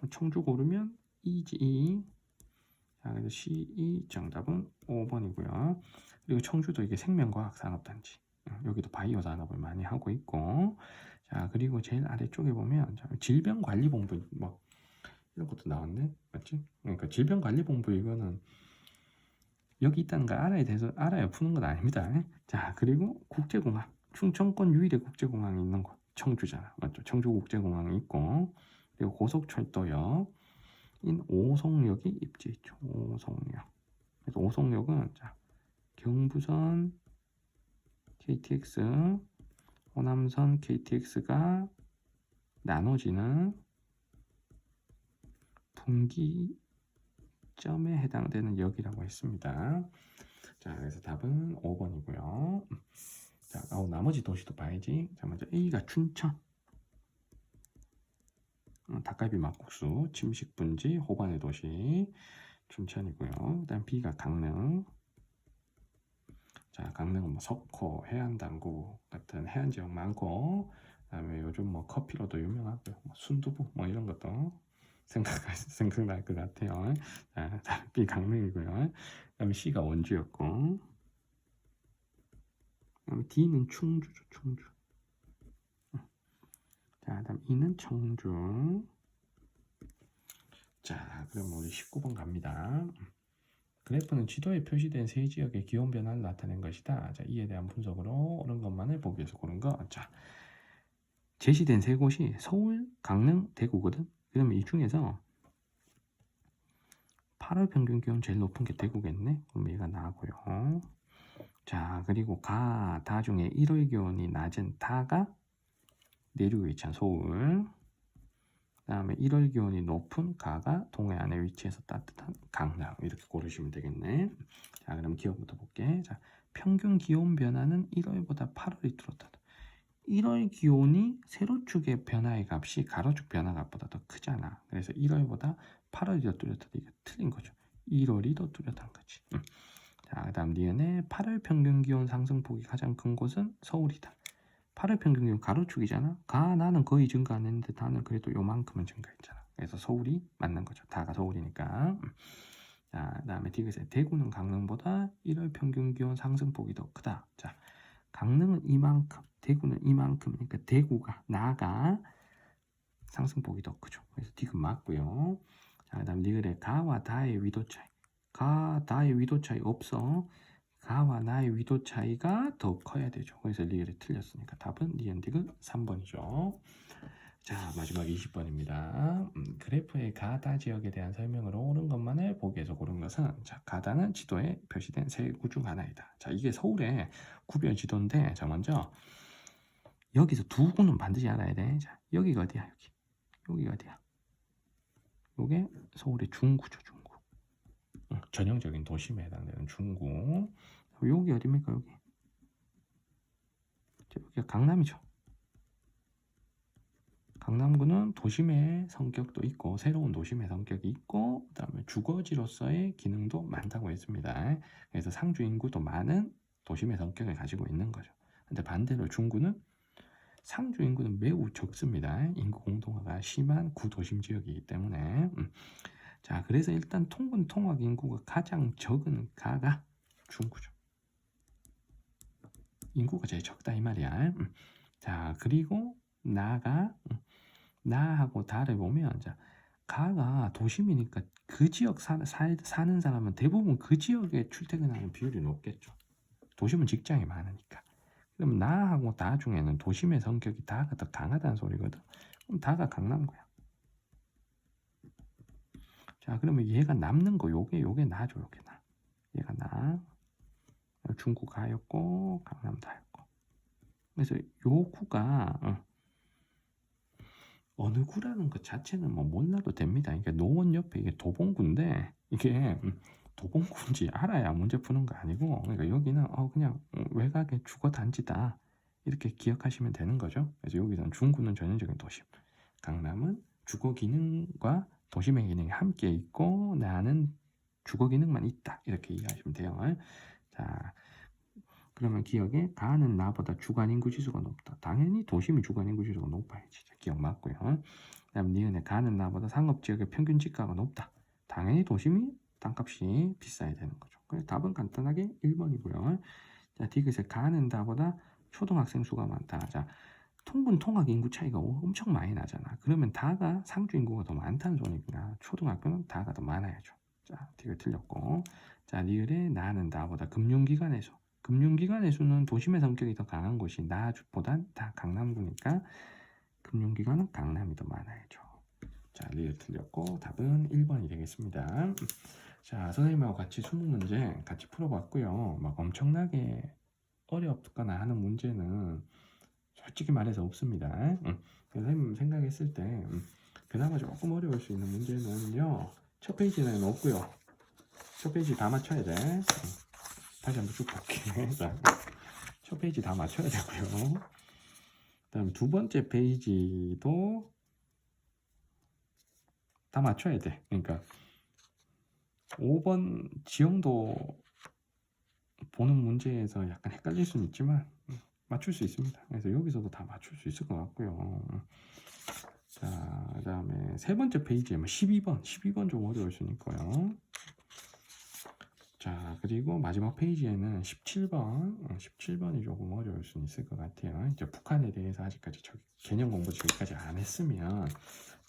청주 고르면 이지. 자, 그래서 C2 정답은 5번이고요. 그리고 청주도 이게 생명과학 산업단지. 여기도 바이오 산업을 많이 하고 있고. 자, 그리고 제일 아래쪽에 보면 질병관리본부 뭐 이런 것도 나왔네. 맞지? 그러니까 질병관리본부 이거는 여기 있다는 걸 알아야 돼서 알아야 푸는 건 아닙니다. 자, 그리고 국제공항. 충청권 유일의 국제공항이 있는 곳. 청주잖아. 맞죠? 청주국제공항이 있고. 그리고 고속철도역. 인 오송역이 입지해 있죠. 오송역. 그래서 오송역은 자, 경부선 KTX, 호남선 KTX가 나눠지는 분기점에 해당되는 역이라고 했습니다. 자, 그래서 답은 5번이고요. 자, 나머지 도시도 봐야지. 자, 먼저 A가 춘천. 닭갈비 막국수, 침식분지, 호반의 도시, 춘천이고요. 그다음 B가 강릉. 자, 강릉은 뭐 석호, 해안당구 같은 해안 지역 많고, 그다음에 요즘 뭐 커피로도 유명하고요. 뭐 순두부 뭐 이런 것도 생각날 것 같아요. 자, B 강릉이고요. 그다음에 C가 원주였고, 그다음에 D는 충주죠, 충주. 자, 그다음 E는 청주. 자, 그럼 우리 19번 갑니다. 그래프는 지도에 표시된 세 지역의 기온 변화를 나타낸 것이다. 자, 이에 대한 분석으로 옳은 것만을 보기 위해서 고른 거. 자, 제시된 세 곳이 서울, 강릉, 대구거든. 그러면 이 중에서 8월 평균 기온 제일 높은 게 대구겠네. 그럼 얘가 나고요. 자, 그리고 다 중에 1월 기온이 낮은 다가 내륙에 위치한 서울. 그 다음에 1월 기온이 높은 가가 동해안에 위치해서 따뜻한 강릉. 이렇게 고르시면 되겠네. 자, 그럼 기온부터 볼게. 자, 평균 기온 변화는 1월보다 8월이 뚜렷하다. 1월 기온이 세로축의 변화의 값이 가로축 변화 값보다 더 크잖아. 그래서 1월보다 8월이 더 뚜렷하다. 이게 틀린 거죠. 1월이 더 뚜렷한 거지. 자, 그 다음 니은의 8월 평균 기온 상승폭이 가장 큰 곳은 서울이다. 8월 평균 기온 가로축이잖아. 나는 거의 증가 안 했는데 다는 그래도 요만큼은 증가했잖아. 그래서 서울이 맞는 거죠. 다가 서울이니까. 자, 그 다음에 디귿에 대구는 강릉보다 1월 평균 기온 상승폭이 더 크다. 자, 강릉은 이만큼, 대구는 이만큼이니까 대구가 나가 상승폭이 더 크죠. 그래서 디귿 맞고요. 자, 그 다음 리을에 가와 다의 위도 차이. 다의 위도 차이 없어. 가와 나의 위도 차이가 더 커야 되죠. 그래서 리을이 틀렸으니까 답은 니은 디귿 3번이죠. 자, 마지막 20번입니다. 그래프의 가다 지역에 대한 설명으로 옳은 것만을 보기에서 고른 것은 자, 가다는 지도에 표시된 세 구 중 하나이다. 자, 이게 서울의 구별 지도인데 자, 먼저 여기서 두 구는 반드시 알아야 돼. 자, 여기가 어디야? 여기가 어디야? 요게 서울의 중구죠, 중구. 전형적인 도심에 해당되는 중구. 여기 어디입니까? 여기가 강남이죠. 강남구는 도심의 성격도 있고 새로운 도심의 성격이 있고 그다음에 주거지로서의 기능도 많다고 했습니다. 그래서 상주 인구도 많은 도심의 성격을 가지고 있는 거죠. 근데 반대로 중구는 상주 인구는 매우 적습니다. 인구 공동화가 심한 구도심 지역이기 때문에 자, 그래서 일단 통분 통학 인구가 가장 적은 가가 중구죠. 인구가 제일 적다 이 말이야. 자, 그리고 나하고 다를 보면 자, 가가 도심이니까 그 지역 사는 사람은 대부분 그 지역에 출퇴근하는 비율이 높겠죠. 도심은 직장이 많으니까. 그럼 나하고 다 중에는 도심의 성격이 다가 더 강하다는 소리거든. 그럼 다가 강남구야. 자, 그러면 얘가 남는 거 요게 나죠. 요게 나. 얘가 나. 중구 가였고 강남 다였고. 그래서 요 구가 어느 구라는 것 자체는 뭐 몰라도 됩니다. 그러니까 노원 옆에 이게 도봉구인데 이게 도봉구인지 알아야 문제 푸는 거 아니고 그러니까 여기는 그냥 외곽의 주거 단지다 이렇게 기억하시면 되는 거죠. 그래서 여기서는 중구는 전형적인 도심, 강남은 주거 기능과 도심의 기능이 함께 있고 나는 주거 기능만 있다 이렇게 이해하시면 돼요. 자, 그러면 기억에 가는 나보다 주간 인구 지수가 높다. 당연히 도심이 주간 인구 지수가 높아야지. 기억 맞고요. 그다음 니은에 가는 나보다 상업 지역의 평균 지가가 높다. 당연히 도심이 땅값이 비싸야 되는 거죠. 그래서 답은 간단하게 1번이고요. 자, 디귿에 가는 나보다 초등학생 수가 많다. 자, 통분 통학 인구 차이가 엄청 많이 나잖아. 그러면 다가 상주 인구가 더 많다는 소리구나. 초등학교는 다가 더 많아야죠. 자, 디귿 틀렸고. 자, 리을에 나는 나보다 금융기관의 수. 금융기관의 수는 도심의 성격이 더 강한 곳이 나보단 다 강남구니까 금융기관은 강남이 더 많아야죠. 자, 리을 틀렸고 답은 1번이 되겠습니다. 자, 선생님하고 같이 수능 문제 같이 풀어봤고요. 막 엄청나게 어렵거나 하는 문제는 솔직히 말해서 없습니다. 선생님 생각했을 때 그나마 조금 어려울 수 있는 문제는요. 첫 페이지는 없고요. 첫 페이지 다 맞춰야 돼. 다시 한번 쭉 볼게. 첫 페이지 다 맞춰야 되고요. 그다음 두 번째 페이지도 다 맞춰야 돼. 그러니까 5번 지형도 보는 문제에서 약간 헷갈릴 수는 있지만 맞출 수 있습니다. 그래서 여기서도 다 맞출 수 있을 것 같고요. 자, 그 다음에 세 번째 페이지에 12번 좀 어려울 수 있고요. 자, 그리고 마지막 페이지에는 17번이 조금 어려울 수 있을 것 같아요. 이제 북한에 대해서 아직까지 개념 공부 저기까지 안 했으면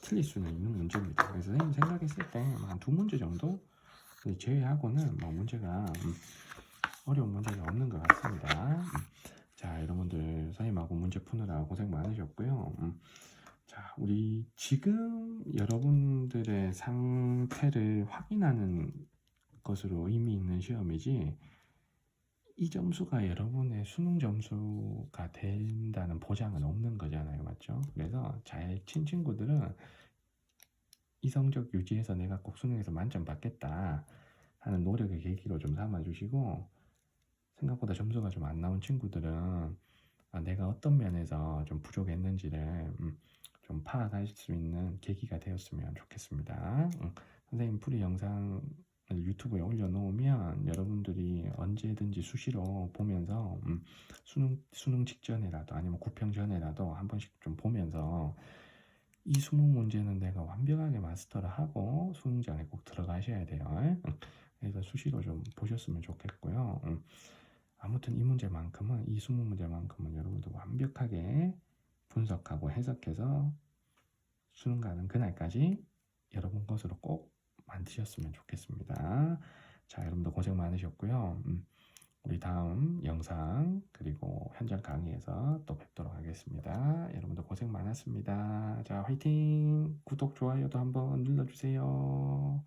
틀릴 수는 있는 문제입니다. 그래서 선생님 생각했을 때 한 두 문제 정도 제외하고는 뭐 문제가 어려운 문제가 없는 것 같습니다. 자, 여러분들 선생님하고 문제 푸느라 고생 많으셨고요. 자, 우리 지금 여러분들의 상태를 확인하는 것으로 의미 있는 시험이지 이 점수가 여러분의 수능 점수가 된다는 보장은 없는 거잖아요. 맞죠? 그래서 잘 친 친구들은 이 성적 유지해서 내가 꼭 수능에서 만점 받겠다 하는 노력의 계기로 좀 삼아주시고 생각보다 점수가 좀 안 나온 친구들은 내가 어떤 면에서 좀 부족했는지를 좀 파악할 수 있는 계기가 되었으면 좋겠습니다. 선생님 풀이 영상을 유튜브에 올려놓으면 여러분들이 언제든지 수시로 보면서 수능 직전에라도 아니면 구평 전에라도 한 번씩 좀 보면서 이 수능 문제는 내가 완벽하게 마스터를 하고 수능장에 꼭 들어가셔야 돼요. 그래서 수시로 좀 보셨으면 좋겠고요. 아무튼 이 수능 문제만큼은 여러분들 완벽하게 분석하고 해석해서 수능 가는 그날까지 여러분 것으로 꼭 만드셨으면 좋겠습니다. 자, 여러분들 고생 많으셨고요. 우리 다음 영상 그리고 현장 강의에서 또 뵙도록 하겠습니다. 여러분들 고생 많았습니다. 자, 화이팅! 구독, 좋아요도 한번 눌러주세요.